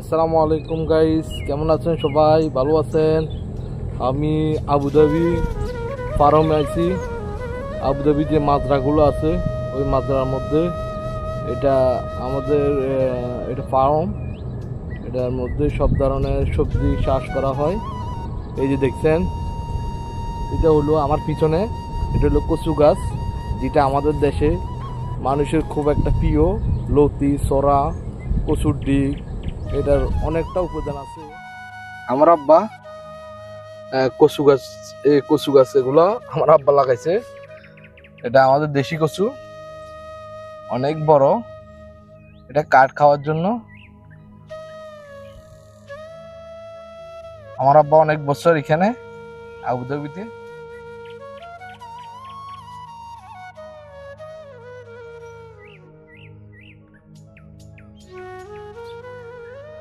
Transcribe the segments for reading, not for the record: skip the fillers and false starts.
আসসালামু আলাইকুম গাইস, কেমন আছেন সবাই? ভালো আছেন? আমি আবুধাবি ফার্মে আছি। আবুধাবি যে মাজরাগুলো আছে ওই মাজরার মধ্যে এটা আমাদের এটা ফার্ম। এটার মধ্যে সব ধরনের সবজি চাষ করা হয়। এই যে দেখছেন, এটা হলো আমার পিছনে, এটা হলো কচু গাছ, যেটা আমাদের দেশে মানুষের খুব একটা প্রিয়। লতি, সরা, কচুর ডিগ, এটার অনেকটা উপাদান আছে। আমার আব্বা কচু গাছ, এই কচু গাছ এগুলো আমার আব্বা লাগাইছে। এটা আমাদের দেশি কচু, অনেক বড়। এটা কাঠ খাওয়ার জন্য। আমার আব্বা অনেক বছর এখানে আবুধাবিতে।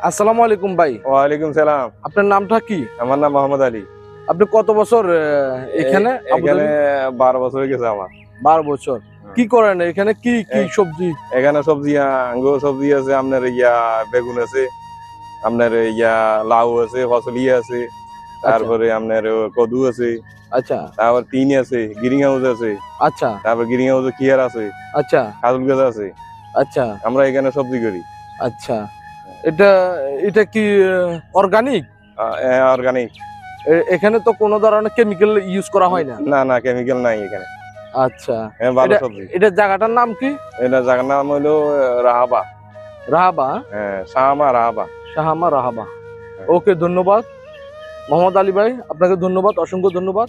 আসসালামু আলাইকুম ভাই। ওয়ালাইকুম সালাম। আপনার নামটা কি? আমার নাম মোহাম্মদ আলী। আপনি কত বছর এখানে? এখানে 12 বছর হয়ে গেছে আমার। 12 বছর। কি করেন এখানে? কি কি সবজি? এখানে সবজি আঙ্গুর সবজি আছে, আপনার বেগুন আছে, আপনার লাউ আছে, ফসলি আছে, তারপরে আপনার কদু আছে, আচ্ছা, তারপর তিন আছে, গ্রিন হাউস আছে, আচ্ছা, তারপর গ্রিন হাউসে কিয়ার আছে, আচ্ছা, কাজল গাছ আছে। আচ্ছা, আমরা এখানে সবজি করি। আচ্ছা। এটা এটা কি অর্গানিক? অর্গানিক। এখানে তো কোনো ধরনের কেমিক্যাল ইউজ করা হয় না। না না, কেমিক্যাল নাই এখানে। আচ্ছা, ভালো সবজি। এটা জায়গাটার নাম কি? এটা জায়গার নাম হলো রাহাবা। রাহাবা? হ্যাঁ, শাহামা রাহাবা। শাহামা রাহাবা। ওকে, ধন্যবাদ মোহাম্মদ আলী ভাই, আপনাকে ধন্যবাদ, অসংখ্য ধন্যবাদ।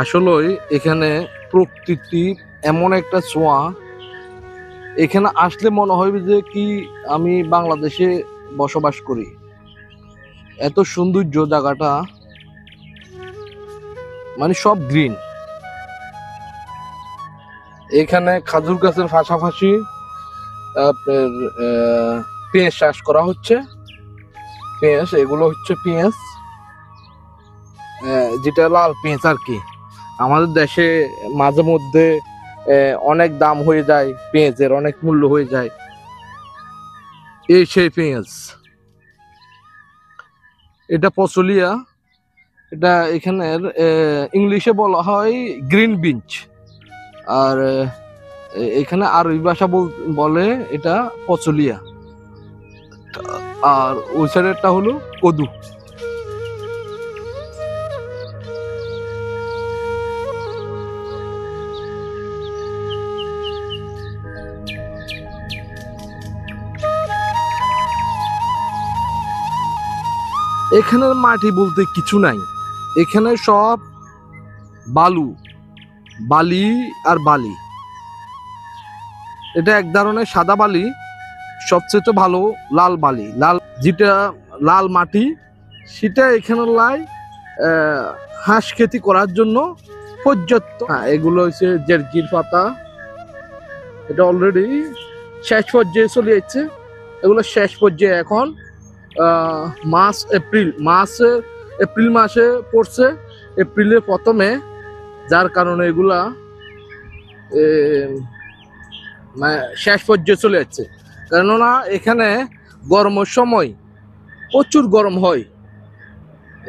আসলে এখানে প্রকৃতি এমন একটা ছোঁয়া, এখানে আসলে মনে হয় যে কি আমি বাংলাদেশে বসবাস করি। এত সৌন্দর্য জায়গাটা, মানে সব গ্রিন। এখানে খাজুর গাছের পাশাপাশি আপনার পেঁয়াজ চাষ করা হচ্ছে। পেঁয়াজ, এগুলো হচ্ছে পেঁয়াজ, যেটা লাল পেঁয়াজ আর কি। আমাদের দেশে মাঝে মধ্যে অনেক দাম হয়ে যায় পেঁয়াজের, অনেক মূল্য হয়ে যায়। এই সেই পেঁয়াজ, এটা পচলিয়া। এটা এখানের ইংলিশে বলা হয় গ্রিন বিনস, আর এখানে আরবি ভাষা বলে এটা পচলিয়া। আর ওই সাইডেরটা হলো কদু। এখানের মাটি বলতে কিছু নাই, এখানে সব বালু, বালি আর বালি। এটা এক ধরনের সাদা বালি, সবচেয়ে ভালো লাল বালি, লাল যেটা লাল মাটি, সেটা এখানে লাই হাঁস খেতি করার জন্য পর্যাপ্ত। এগুলো হচ্ছে জেরকির পাতা, এটা অলরেডি শেষ পর্যায়ে চলে যাচ্ছে। এগুলো শেষ পর্যায়ে এখন এপ্রিল মাসে পড়ছে, এপ্রিলের প্রথমে, যার কারণে এগুলা শেষ পর্যায়ে চলে যাচ্ছে। কেননা এখানে গরমের সময় প্রচুর গরম হয়,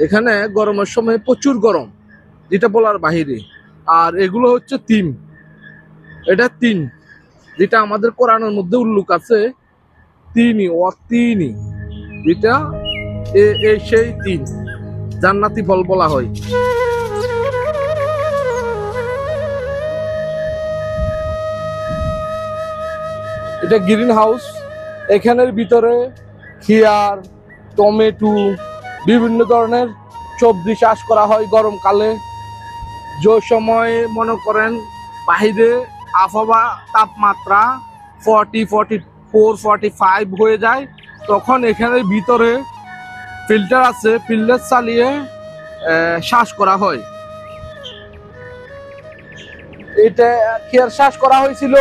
এখানে গরমের সময় প্রচুর গরম, যেটা বলার বাহিরে। আর এগুলো হচ্ছে তিন, এটা তিন, যেটা আমাদের কোরআনের মধ্যে উল্লেখ আছে, তিনই, যেটা সেই তিন জান্নাতি ফল বলা হয়। এটা গ্রিন হাউস, এখানের ভিতরে খেয়ার, টমেটো, বিভিন্ন ধরনের সবজি চাষ করা হয় গরমকালে। যে সময় মনে করেন বাহিরে আবহাওয়া তাপমাত্রা 40, 44, 45 হয়ে যায়, তখন এখানের ভিতরে ফিল্টার আছে, ফিল্টার চালিয়ে চাষ করা হয়। এটা খেয়ার চাষ করা হয়েছিল,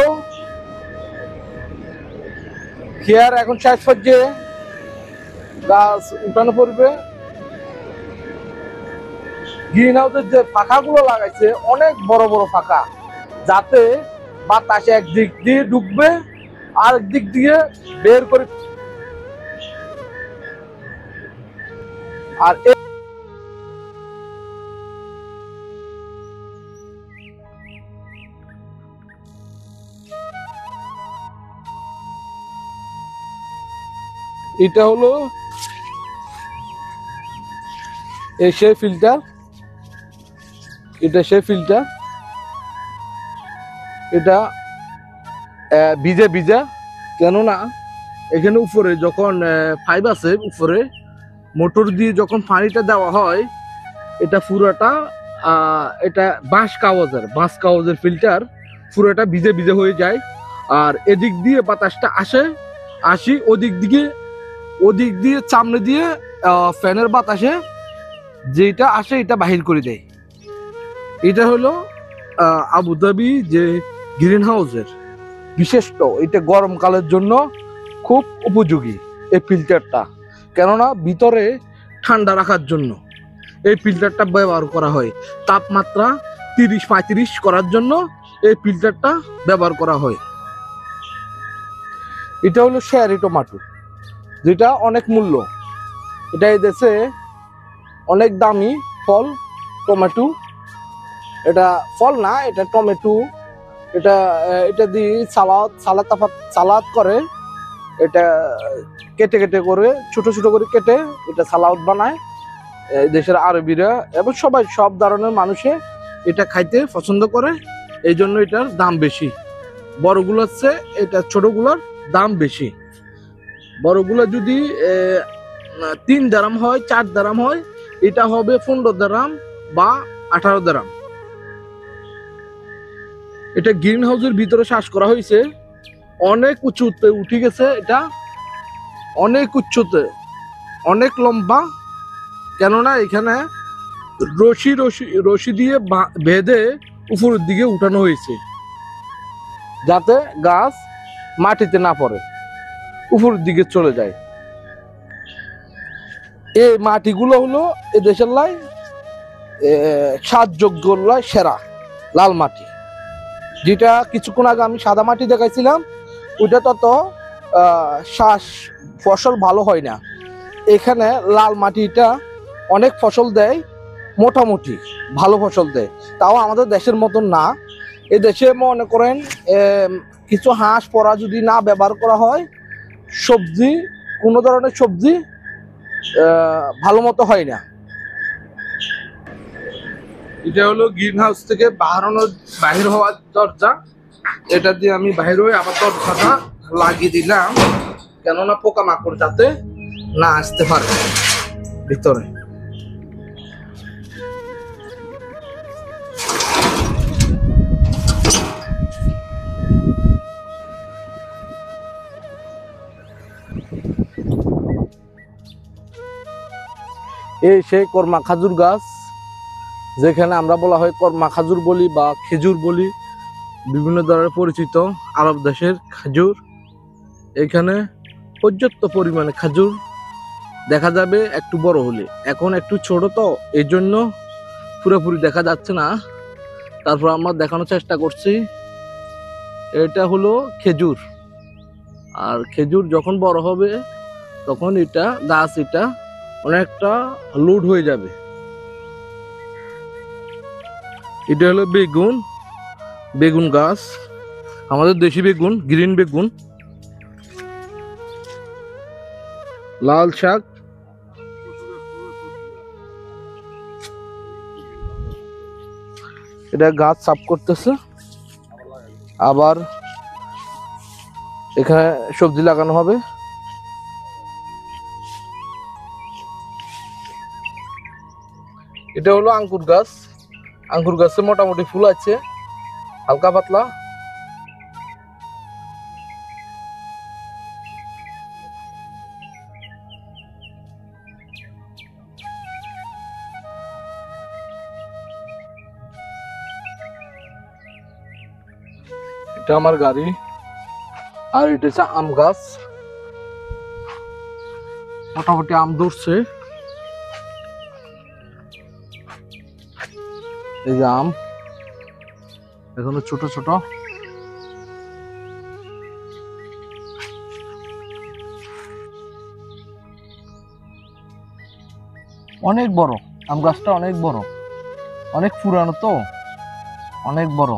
খেয়ার এখন শেষ পর্যায়ে, গাছ উঠানো পড়বে। গ্রিন হাউসের যে পাখাগুলো লাগাইছে অনেক বড় বড় পাখা, যাতে বাতাস একদিক দিয়ে ঢুকবে আর একদিক দিয়ে বের করে আর এটা হলো সেই ফিল্টার, এটা সেই ফিল্টার, এটা ভিজা ভিজা, কেননা এখানে উপরে যখন পাইপ আছে উপরে মোটর দিয়ে যখন পানিটা দেওয়া হয়, এটা পুরোটা এটা বাঁশ কাগজের ফিল্টার, পুরোটা ভিজে ভিজে হয়ে যায়। আর এদিক দিয়ে বাতাসটা আসি ওদিক দিয়ে সামনে দিয়ে ফ্যানের বাতাসে যেটা আসে এটা বাহির করে দেয়। এটা হলো আবুধাবি যে গ্রিন হাউসের বিশেষত, এটা গরমকালের জন্য খুব উপযোগী এই ফিল্টারটা, কেননা ভিতরে ঠান্ডা রাখার জন্য এই ফিল্টারটা ব্যবহার করা হয়। তাপমাত্রা 30-35 করার জন্য এই ফিল্টারটা ব্যবহার করা হয়। এটা হলো শেয়ারি টমেটো, যেটা অনেক মূল্য, এটা এই দেশে অনেক দামি ফল টমেটো। এটা ফল না, এটা টমেটো। এটা দিয়ে সালাদ করে, এটা কেটে কেটে করে ছোট ছোট করে কেটে এটা সালাদ বানায় দেশের আরবিরা, এবং সব ধরনের মানুষে এটা খাইতে পছন্দ করে, এই জন্য এটার দাম বেশি। বড়গুলো হচ্ছে এটা, ছোটগুলোর দাম বেশি। বড়গুলো যদি 3 দিরহাম হয়, 4 দিরহাম হয়, এটা হবে 15 দিরহাম বা 18 দিরহাম। এটা গ্রিন হাউসের ভিতরে চাষ করা হয়েছে, অনেক উঁচুতে উঠে গেছে, এটা অনেক উচ্চতে, অনেক লম্বা, কেননা এখানে রশি দিয়ে বেঁধে উপরের দিকে উঠানো হয়েছে, যাতে গাছ মাটিতে না পড়ে, উপরের দিকে চলে যায়। এই মাটিগুলো হলো এ দেশের লাই সাতযোগ্য সেরা লাল মাটি, যেটা কিছুক্ষণ আগে আমি সাদা মাটি দেখাইছিলাম, ওইটা তত ফসল ভালো হয় না। এখানে লাল মাটিটা অনেক ফসল দেয়, মোটামুটি ভালো ফসল দেয়, তাও আমাদের দেশের মতন না। এই দেশে মনে করেন কিছু হাঁস পড়া যদি না ব্যবহার করা হয়, সবজি, কোনো ধরনের সবজি ভালো মতো হয় না। এটা হলো গ্রিন হাউস থেকে বাহির হওয়ার দরজা, এটা দিয়ে আমি বাহির হয়ে আবার দরজাটা লাগিয়ে দিলাম, কেননা পোকামাকড় যাতে না আসতে পারে ভিতরে। এই সেই কর্মা খাজুর গাছ, যেখানে আমরা বলা হয় কর্মা খাজুর বলি বা খেজুর বলি, বিভিন্ন ধরনের পরিচিত আরব দেশের খাজুর। এখানে পর্যাপ্ত পরিমাণে খাজুর দেখা যাবে একটু বড় হলে, এখন একটু ছোট তো এই জন্য পুরোপুরি দেখা যাচ্ছে না, তারপর আমরা দেখানোর চেষ্টা করছি। এটা হলো খেজুর, আর খেজুর যখন বড় হবে তখন এটা অনেকটা লোড হয়ে যাবে। এটা হলো বেগুন গাছ, আমাদের দেশি বেগুন, গ্রিন বেগুন, লাল শাক। এটা গাছ সাফ করতেছে, আবার এখানে সবজি লাগানো হবে। এটা হলো আঙ্কুর গাছে মোটামুটি ফুল আছে, হালকা পাতলা। এটা আমার গাড়ি, আর এটা হচ্ছে আম গাছ, মোটামুটি আম ধরছে। এই যে আম এখনো ছোট ছোট। অনেক বড়, আম গাছটা অনেক বড়, অনেক পুরানো তো, অনেক বড়।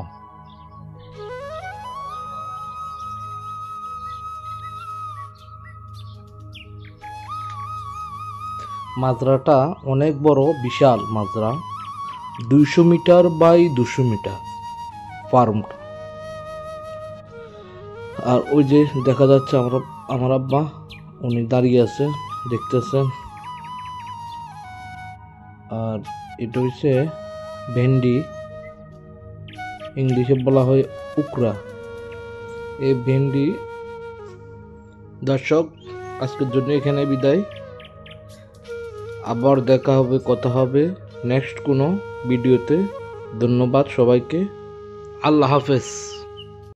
মাজরাটা অনেক বড়, বিশাল মাজরা, 200 মিটার বাই 200 মিটার ফার্মটা। আর ওই যে দেখা যাচ্ছে আমার আব্বা, উনি দাঁড়িয়ে আছে, দেখতেছেন। আর এটা হচ্ছে ভেন্ডি, ইংলিশে বলা হয় উকরা। এই ভেন্ডি। দর্শক, আজকের জন্য এখানে বিদায়। আবার দেখা হবে, কথা হবে নেক্সট কোনো ভিডিওতে। ধন্যবাদ সবাইকে। আল্লাহ হাফেজ।